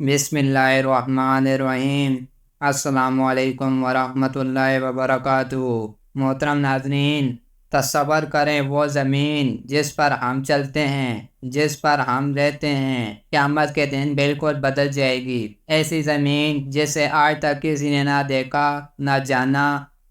بسم اللہ الرحمن الرحیم۔ السلام علیکم ورحمۃ اللہ وبرکاتہ۔ محترم ناظرین، تصور کریں وہ زمین جس پر ہم چلتے ہیں، جس پر ہم رہتے ہیں، قیامت کے دن بالکل بدل جائے گی۔ ایسی زمین جسے آج تک کسی نے نہ دیکھا نہ جانا۔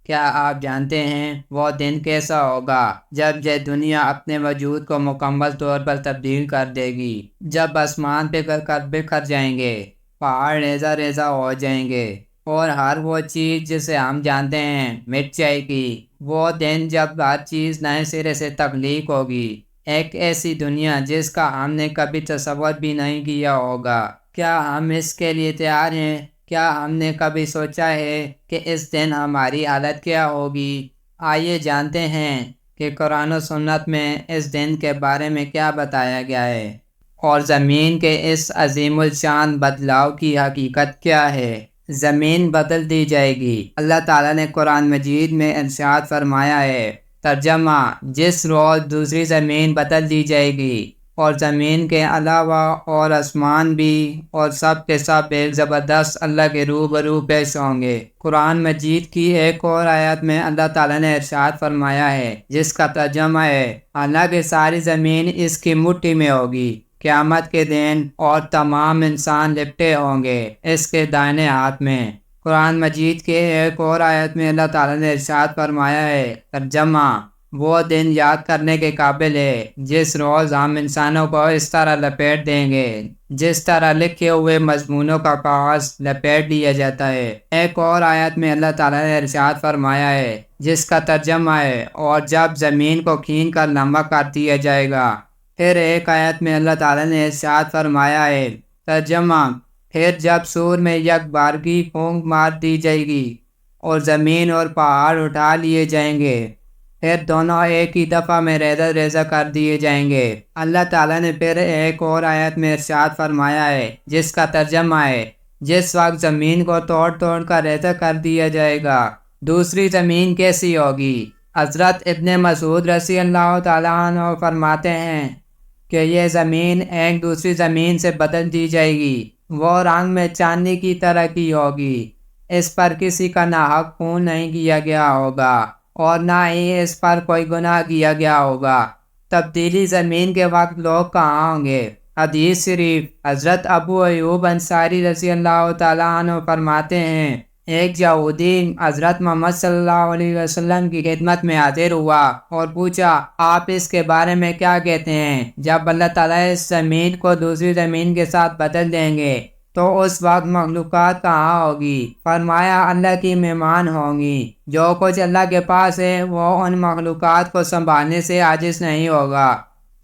کیا آپ جانتے ہیں وہ دن کیسا ہوگا جب یہ دنیا اپنے وجود کو مکمل طور پر تبدیل کر دے گی، جب آسمان پگھل کر بکھر جائیں گے، پہاڑ ریزہ ریزہ ہو جائیں گے اور ہر وہ چیز جسے ہم جانتے ہیں مٹ جائے گی۔ وہ دن جب ہر چیز نئے سرے سے تخلیق ہوگی، ایک ایسی دنیا جس کا ہم نے کبھی تصور بھی نہیں کیا ہوگا۔ کیا ہم اس کے لیے تیار ہیں؟ کیا ہم نے کبھی سوچا ہے کہ اس دن ہماری حالت کیا ہوگی؟ آئیے جانتے ہیں کہ قرآن و سنت میں اس دن کے بارے میں کیا بتایا گیا ہے، اور زمین کے اس عظیم الشان بدلاؤ کی حقیقت کیا ہے۔ زمین بدل دی جائے گی۔ اللہ تعالیٰ نے قرآن مجید میں ارشاد فرمایا ہے، ترجمہ: جس روز دوسری زمین بدل دی جائے گی اور زمین کے علاوہ اور آسمان بھی، اور سب کے سب ایک زبردست اللہ کے روبرو پیش ہوں گے۔ قرآن مجید کی ایک اور آیت میں اللہ تعالیٰ نے ارشاد فرمایا ہے، جس کا ترجمہ ہے، حالانکہ ساری زمین اس کی مٹھی میں ہوگی قیامت کے دن، اور تمام انسان لپٹے ہوں گے اس کے دائیں ہاتھ میں۔ قرآن مجید کے ایک اور آیت میں اللہ تعالیٰ نے ارشاد فرمایا ہے، ترجمہ: وہ دن یاد کرنے کے قابل ہے جس روز ہم انسانوں کو اس طرح لپیٹ دیں گے جس طرح لکھے ہوئے مضمونوں کا کاغذ لپیٹ لیا جاتا ہے۔ ایک اور آیت میں اللہ تعالیٰ نے ارشاد فرمایا ہے، جس کا ترجمہ ہے، اور جب زمین کو کھین کر نمک کر دیا جائے گا۔ پھر ایک آیت میں اللہ تعالیٰ نے ارشاد فرمایا ہے، ترجمہ: پھر جب سور میں یک بارگی پھونک مار دی جائے گی اور زمین اور پہاڑ اٹھا لیے جائیں گے، پھر دونوں ایک ہی دفعہ میں ریزہ ریزہ کر دیے جائیں گے۔ اللہ تعالیٰ نے پھر ایک اور آیت میں ارشاد فرمایا ہے، جس کا ترجمہ ہے، جس وقت زمین کو توڑ توڑ کر ریزہ کر دیا جائے گا، دوسری زمین کیسی ہوگی؟ حضرت ابن مسعود رضی اللہ تعالیٰ عنہ فرماتے ہیں کہ یہ زمین ایک دوسری زمین سے بدل دی جائے گی۔ وہ رنگ میں چاندنی کی طرح کی ہوگی، اس پر کسی کا ناحق خون نہیں کیا گیا ہوگا اور نہ ہی اس پر کوئی گناہ کیا گیا ہوگا۔ تبدیلی زمین کے وقت لوگ کہاں ہوں گے؟ حدیث شریف: حضرت ابو ایوب انصاری رضی اللہ تعالیٰ عنہ فرماتے ہیں، ایک یہودی حضرت محمد صلی اللہ علیہ وسلم کی خدمت میں حاضر ہوا اور پوچھا، آپ اس کے بارے میں کیا کہتے ہیں؟ جب اللہ تعالیٰ اس زمین کو دوسری زمین کے ساتھ بدل دیں گے تو اس وقت مخلوقات کہاں ہوگی؟ فرمایا، اللہ کی مہمان ہوں گی۔ جو کچھ اللہ کے پاس ہے وہ ان مخلوقات کو سنبھالنے سے عاجز نہیں ہوگا،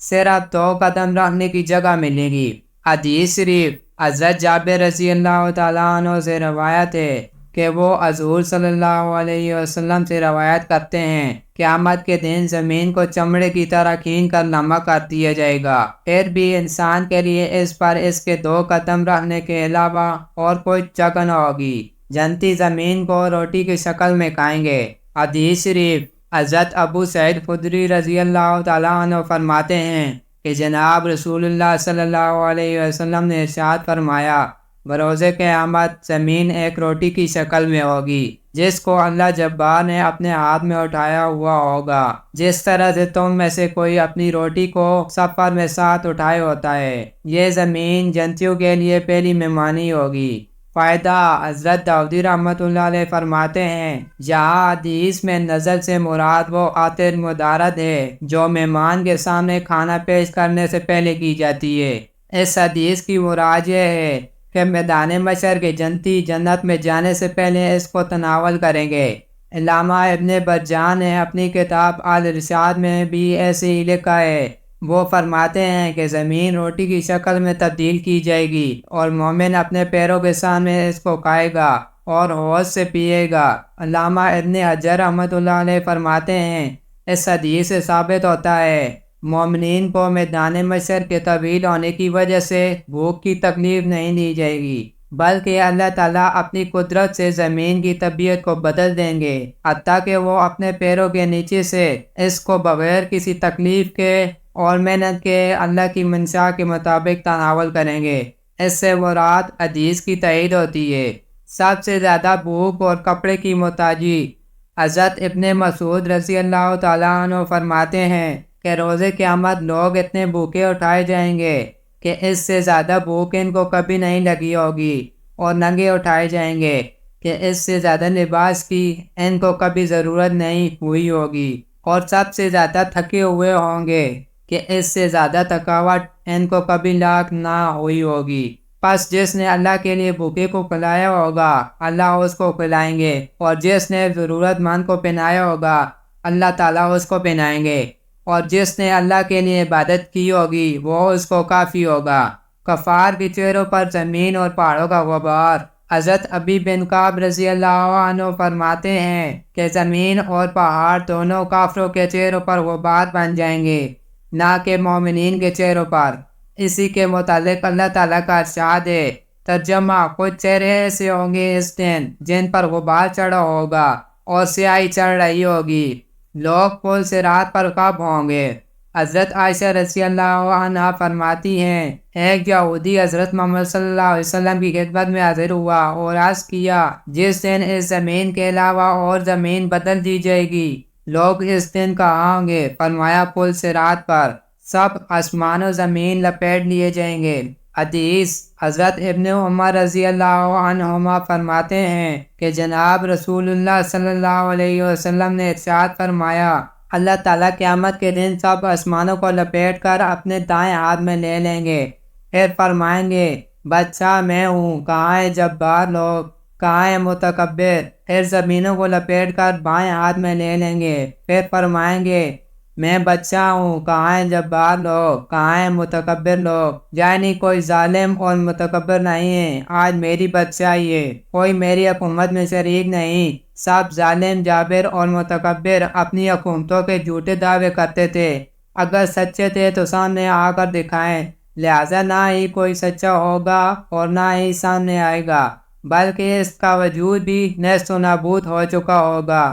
صرف 2 قدم رکھنے کی جگہ ملے گی۔ حدیث شریف: حضرت جابر رضی اللہ تعالیٰ عنہ سے روایت ہے کہ وہ حضور صلی اللہ علیہ وسلم سے روایت کرتے ہیں، قیامت کے دن زمین کو چمڑے کی طرح کھین کر نمک کر دیا جائے گا، پھر بھی انسان کے لیے اس پر اس کے 2 قدم رکھنے کے علاوہ اور کوئی جگہ نہ ہوگی۔ جنتی زمین کو روٹی کی شکل میں کھائیں گے۔ حدیث شریف: حضرت ابو سعید خدری رضی اللہ تعالیٰ عنہ فرماتے ہیں کہ جناب رسول اللہ صلی اللہ علیہ وسلم نے ارشاد فرمایا، بروز قیامت زمین ایک روٹی کی شکل میں ہوگی جس کو اللہ جبار نے اپنے ہاتھ میں اٹھایا ہوا ہوگا، جس طرح سے تم میں سے کوئی اپنی روٹی کو سفر میں ساتھ اٹھائے ہوتا ہے۔ یہ زمین جنتیوں کے لیے پہلی مہمانی ہوگی۔ فائدہ: حضرت داؤدی رحمۃ اللہ علیہ فرماتے ہیں، یہاں حدیث میں نزل سے مراد وہ عاطر مدارت ہے جو مہمان کے سامنے کھانا پیش کرنے سے پہلے کی جاتی ہے۔ اس حدیث کی مراد یہ ہے کہ میدان محشر کے جنتی جنت میں جانے سے پہلے اس کو تناول کریں گے۔ علامہ ابن بجان نے اپنی کتاب الارشاد میں بھی ایسے ہی لکھا ہے۔ وہ فرماتے ہیں کہ زمین روٹی کی شکل میں تبدیل کی جائے گی اور مومن اپنے پیروں کے سامنے اس کو کھائے گا اور حوض سے پیے گا۔ علامہ ابن حجر رحمۃ اللہ علیہ فرماتے ہیں، اس حدیث سے ثابت ہوتا ہے مومنین کو میدان محشر کے طویل ہونے کی وجہ سے بھوک کی تکلیف نہیں دی جائے گی، بلکہ اللہ تعالیٰ اپنی قدرت سے زمین کی طبیعت کو بدل دیں گے، حتیٰ کہ وہ اپنے پیروں کے نیچے سے اس کو بغیر کسی تکلیف کے اور محنت کے اللہ کی منشا کے مطابق تناول کریں گے۔ اس سے مراد حدیث کی تائید ہوتی ہے۔ سب سے زیادہ بھوک اور کپڑے کی محتاجی۔ حضرت ابن مسعود رضی اللہ تعالیٰ عنہ فرماتے ہیں کہ روز قیامت لوگ اتنے بھوکے اٹھائے جائیں گے کہ اس سے زیادہ بھوک ان کو کبھی نہیں لگی ہوگی، اور ننگے اٹھائے جائیں گے کہ اس سے زیادہ لباس کی ان کو کبھی ضرورت نہیں ہوئی ہوگی، اور سب سے زیادہ تھکے ہوئے ہوں گے کہ اس سے زیادہ تھکاوٹ ان کو کبھی لاحق نہ ہوئی ہوگی۔ پس جس نے اللہ کے لیے بھوکے کو پلایا ہوگا اللہ اس کو پلائیں گے، اور جس نے ضرورت مند کو پہنایا ہوگا اللہ تعالیٰ اس کو پہنائیں گے، اور جس نے اللہ کے لیے عبادت کی ہوگی وہ اس کو کافی ہوگا۔ کفار کے چہروں پر زمین اور پہاڑوں کا غبار۔ حضرت ابی بن کعب رضی اللہ عنہ فرماتے ہیں کہ زمین اور پہاڑ دونوں کافروں کے چہروں پر غبار بن جائیں گے، نہ کہ مومنین کے چہروں پر۔ اسی کے متعلق اللہ تعالیٰ کا ارشاد ہے، ترجمہ: کچھ چہرے ایسے ہوں گے اس دن جن پر غبار چڑھا ہوگا اور سیاہی چڑھ رہی ہوگی۔ لوگ پل صراط پر کب ہوں گے؟ حضرت عائشہ رضی اللہ عنہا فرماتی ہیں، ایک یہودی حضرت محمد صلی اللہ علیہ وسلم کی خدمت میں حاضر ہوا اور عرض کیا، جس دن اس زمین کے علاوہ اور زمین بدل دی جائے گی، لوگ اس دن کہاں ہوں گے؟ فرمایا پل صراط پر، سب آسمان و زمین لپیٹ لیے جائیں گے۔ حدیث: حضرت ابن عمر رضی اللہ عنہما فرماتے ہیں کہ جناب رسول اللہ صلی اللہ علیہ وسلم نے ارشاد فرمایا، اللہ تعالیٰ قیامت کے دن سب آسمانوں کو لپیٹ کر اپنے دائیں ہاتھ میں لے لیں گے، پھر فرمائیں گے، بادشاہ میں ہوں، کہاں ہے جبار لوگ، کہاں ہے متکبر؟ پھر زمینوں کو لپیٹ کر بائیں ہاتھ میں لے لیں گے، پھر فرمائیں گے، میں بادشاہ ہوں، کہاں ہے جبار لوگ، کہاں ہے متکبر لوگ؟ یعنی کوئی ظالم اور متکبر نہیں ہے، آج میری بادشاہی ہے، کوئی میری حکومت میں شریک نہیں۔ سب ظالم، جابر اور متکبر اپنی حکومتوں کے جھوٹے دعوے کرتے تھے، اگر سچے تھے تو سامنے آ کر دکھائیں، لہٰذا نہ ہی کوئی سچا ہوگا اور نہ ہی سامنے آئے گا، بلکہ اس کا وجود بھی نیست و نابود ہو چکا ہوگا۔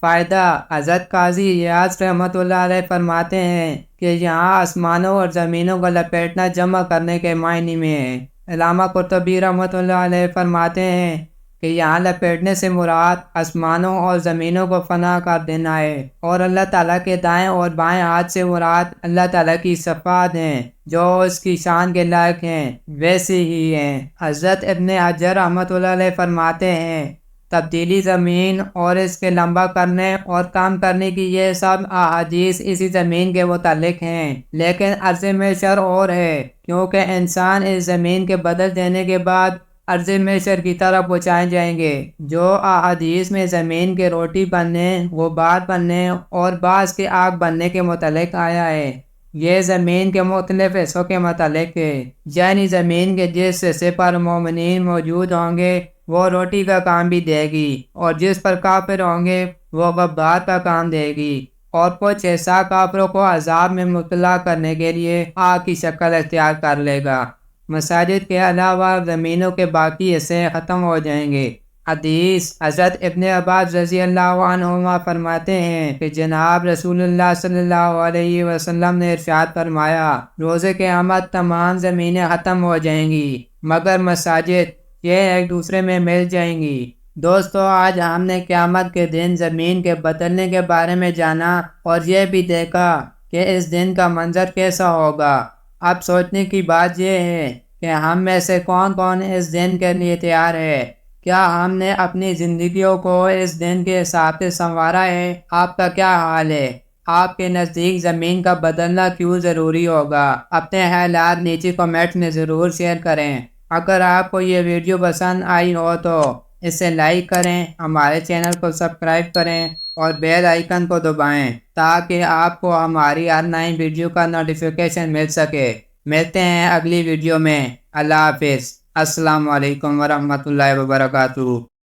فائدہ: حضرت قاضی ایاز رحمۃ اللہ علیہ فرماتے ہیں کہ یہاں آسمانوں اور زمینوں کو لپیٹنا جمع کرنے کے معنی میں ہے۔ علامہ قرطبی رحمۃ اللہ علیہ فرماتے ہیں کہ یہاں لپیٹنے سے مراد آسمانوں اور زمینوں کو فنا کر دینا ہے، اور اللہ تعالیٰ کے دائیں اور بائیں ہاتھ سے مراد اللہ تعالیٰ کی صفات ہیں جو اس کی شان کے لائق ہیں، ویسے ہی ہیں۔ حضرت ابن حجر رحمۃ اللہ علیہ فرماتے ہیں، تبدیلی زمین اور اس کے لمبا کرنے اور کام کرنے کی یہ سب احادیث اسی زمین کے متعلق ہیں، لیکن عرض محشر اور ہے، کیونکہ انسان اس زمین کے بدل دینے کے بعد عرض محشر کی طرف پہنچائے جائیں گے۔ جو احادیث میں زمین کے روٹی بننے، غبار بننے اور بعض کے آگ بننے کے متعلق آیا ہے، یہ زمین کے مختلف حصوں کے متعلق ہے، یعنی زمین کے جس حصے پر مومنین موجود ہوں گے وہ روٹی کا کام بھی دے گی، اور جس پر کافر ہوں گے وہ غبار کا کام دے گی، اور کچھ حصہ کافروں کو عذاب میں مبتلا کرنے کے لیے آگ کی شکل اختیار کر لے گا۔ مساجد کے علاوہ زمینوں کے باقی حصے ختم ہو جائیں گے۔ حدیث: حضرت ابن عباس رضی اللہ عنہما فرماتے ہیں کہ جناب رسول اللہ صلی اللہ علیہ وسلم نے ارشاد فرمایا، روز قیامت تمام زمینیں ختم ہو جائیں گی مگر مساجد، یہ ایک دوسرے میں مل جائیں گی۔ دوستو، آج ہم نے قیامت کے دن زمین کے بدلنے کے بارے میں جانا اور یہ بھی دیکھا کہ اس دن کا منظر کیسا ہوگا۔ اب سوچنے کی بات یہ ہے کہ ہم میں سے کون کون اس دن کے لیے تیار ہے؟ کیا ہم نے اپنی زندگیوں کو اس دن کے حساب سے سنوارا ہے؟ آپ کا کیا حال ہے؟ آپ کے نزدیک زمین کا بدلنا کیوں ضروری ہوگا؟ اپنے خیالات نیچے کمنٹ میں ضرور شیئر کریں۔ اگر آپ کو یہ ویڈیو پسند آئی ہو تو اسے لائک کریں، ہمارے چینل کو سبسکرائب کریں اور بیل آئیکن کو دبائیں تاکہ آپ کو ہماری ہر نئی ویڈیو کا نوٹیفیکیشن مل سکے۔ ملتے ہیں اگلی ویڈیو میں۔ اللہ حافظ۔ السلام علیکم ورحمۃ اللہ وبرکاتہ۔